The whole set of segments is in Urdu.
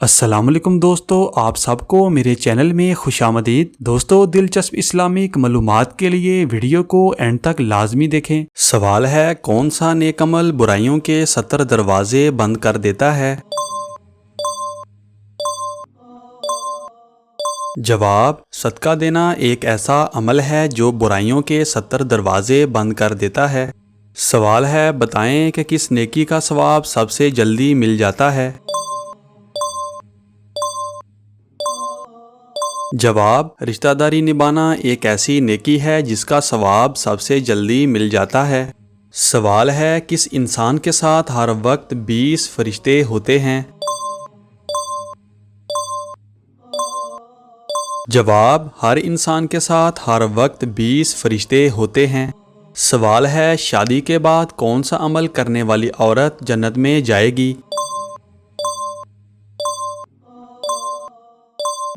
السلام علیکم دوستو، آپ سب کو میرے چینل میں خوش آمدید۔ دوستو، دلچسپ اسلامک معلومات کے لیے ویڈیو کو اینڈ تک لازمی دیکھیں۔ سوال ہے، کون سا نیک عمل برائیوں کے 70 دروازے بند کر دیتا ہے؟ جواب، صدقہ دینا ایک ایسا عمل ہے جو برائیوں کے 70 دروازے بند کر دیتا ہے۔ سوال ہے، بتائیں کہ کس نیکی کا ثواب سب سے جلدی مل جاتا ہے؟ جواب، رشتہ داری نبھانا ایک ایسی نیکی ہے جس کا ثواب سب سے جلدی مل جاتا ہے۔ سوال ہے، کس انسان کے ساتھ ہر وقت 20 فرشتے ہوتے ہیں؟ جواب، ہر انسان کے ساتھ ہر وقت 20 فرشتے ہوتے ہیں۔ سوال ہے، شادی کے بعد کون سا عمل کرنے والی عورت جنت میں جائے گی؟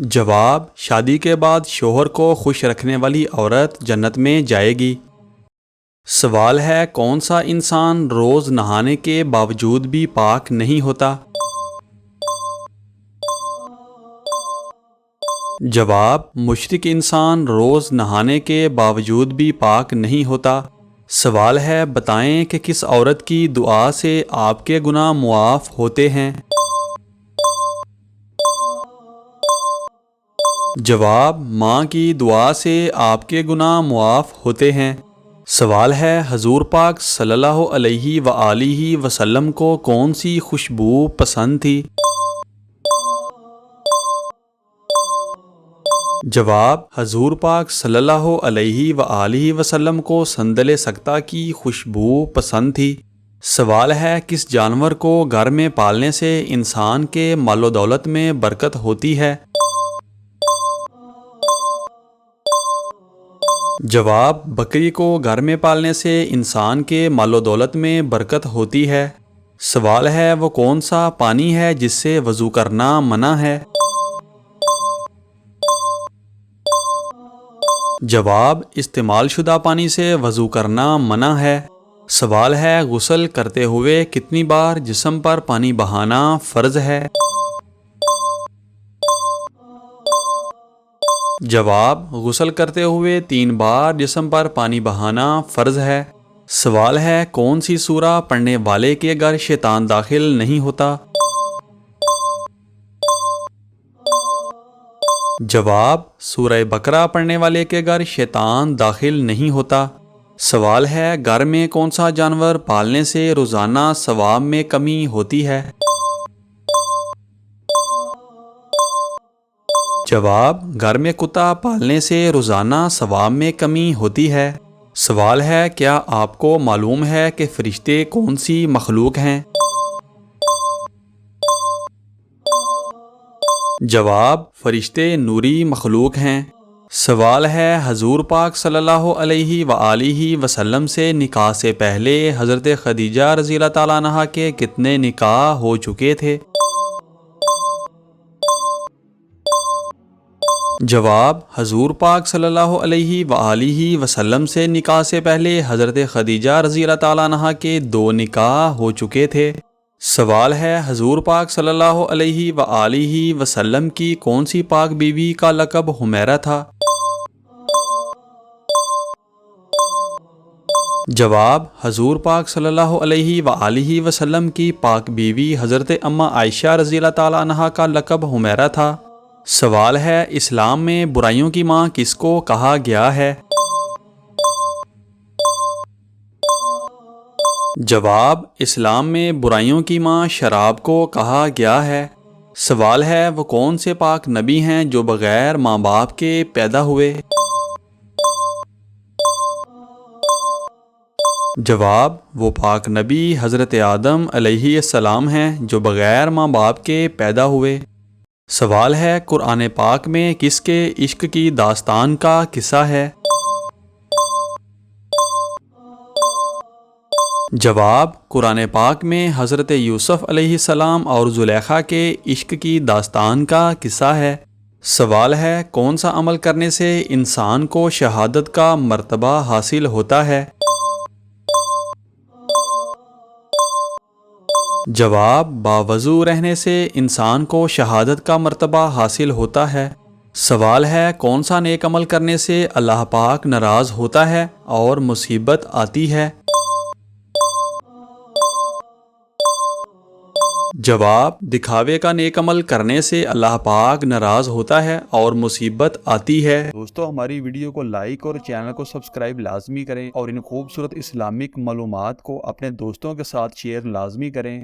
جواب، شادی کے بعد شوہر کو خوش رکھنے والی عورت جنت میں جائے گی۔ سوال ہے، کون سا انسان روز نہانے کے باوجود بھی پاک نہیں ہوتا؟ جواب، مشرک انسان روز نہانے کے باوجود بھی پاک نہیں ہوتا۔ سوال ہے، بتائیں کہ کس عورت کی دعا سے آپ کے گناہ معاف ہوتے ہیں؟ جواب، ماں کی دعا سے آپ کے گناہ معاف ہوتے ہیں۔ سوال ہے، حضور پاک صلی اللہ علیہ وآلہ وسلم کو کون سی خوشبو پسند تھی؟ جواب، حضور پاک صلی اللہ علیہ وآلہ وسلم کو سندل سکتہ کی خوشبو پسند تھی۔ سوال ہے، کس جانور کو گھر میں پالنے سے انسان کے مال و دولت میں برکت ہوتی ہے؟ جواب، بکری کو گھر میں پالنے سے انسان کے مال و دولت میں برکت ہوتی ہے۔ سوال ہے، وہ کون سا پانی ہے جس سے وضو کرنا منع ہے؟ جواب، استعمال شدہ پانی سے وضو کرنا منع ہے۔ سوال ہے، غسل کرتے ہوئے کتنی بار جسم پر پانی بہانا فرض ہے؟ جواب، غسل کرتے ہوئے 3 بار جسم پر پانی بہانا فرض ہے۔ سوال ہے، کون سی سورہ پڑھنے والے کے گھر شیطان داخل نہیں ہوتا؟ جواب، سورہ بقرہ پڑھنے والے کے گھر شیطان داخل نہیں ہوتا۔ سوال ہے، گھر میں کون سا جانور پالنے سے روزانہ ثواب میں کمی ہوتی ہے؟ جواب، گھر میں کتا پالنے سے روزانہ ثواب میں کمی ہوتی ہے۔ سوال ہے، کیا آپ کو معلوم ہے کہ فرشتے کون سی مخلوق ہیں؟ جواب، فرشتے نوری مخلوق ہیں۔ سوال ہے، حضور پاک صلی اللہ علیہ وآلہ وسلم سے نکاح سے پہلے حضرت خدیجہ رضی اللہ تعالیٰ عنہا کے کتنے نکاح ہو چکے تھے؟ جواب، حضور پاک صلی اللہ علیہ وآلہ وسلم سے نکاح سے پہلے حضرت خدیجہ رضی اللہ تعالیٰ عنہا کے 2 نکاح ہو چکے تھے۔ سوال ہے، حضور پاک صلی اللہ علیہ وآلہ وسلم کی کون سی پاک بیوی کا لقب حمیرہ تھا؟ جواب، حضور پاک صلی اللہ علیہ وآلہ وسلم کی پاک بیوی حضرت اماں عائشہ رضی اللہ تعالیٰ عنہا کا لقب حمیرہ تھا۔ سوال ہے، اسلام میں برائیوں کی ماں کس کو کہا گیا ہے؟ جواب، اسلام میں برائیوں کی ماں شراب کو کہا گیا ہے۔ سوال ہے، وہ کون سے پاک نبی ہیں جو بغیر ماں باپ کے پیدا ہوئے؟ جواب، وہ پاک نبی حضرت آدم علیہ السلام ہیں جو بغیر ماں باپ کے پیدا ہوئے۔ سوال ہے، قرآن پاک میں کس کے عشق کی داستان کا قصہ ہے؟ جواب، قرآن پاک میں حضرت یوسف علیہ السلام اور زلیخا کے عشق کی داستان کا قصہ ہے۔ سوال ہے، کون سا عمل کرنے سے انسان کو شہادت کا مرتبہ حاصل ہوتا ہے؟ جواب: باوضو رہنے سے انسان کو شہادت کا مرتبہ حاصل ہوتا ہے۔ سوال ہے: کون سا نیک عمل کرنے سے اللہ پاک ناراض ہوتا ہے اور مصیبت آتی ہے؟ جواب: دکھاوے کا نیک عمل کرنے سے اللہ پاک ناراض ہوتا ہے اور مصیبت آتی ہے۔ دوستو، ہماری ویڈیو کو لائک اور چینل کو سبسکرائب لازمی کریں اور ان خوبصورت اسلامک معلومات کو اپنے دوستوں کے ساتھ شیئر لازمی کریں۔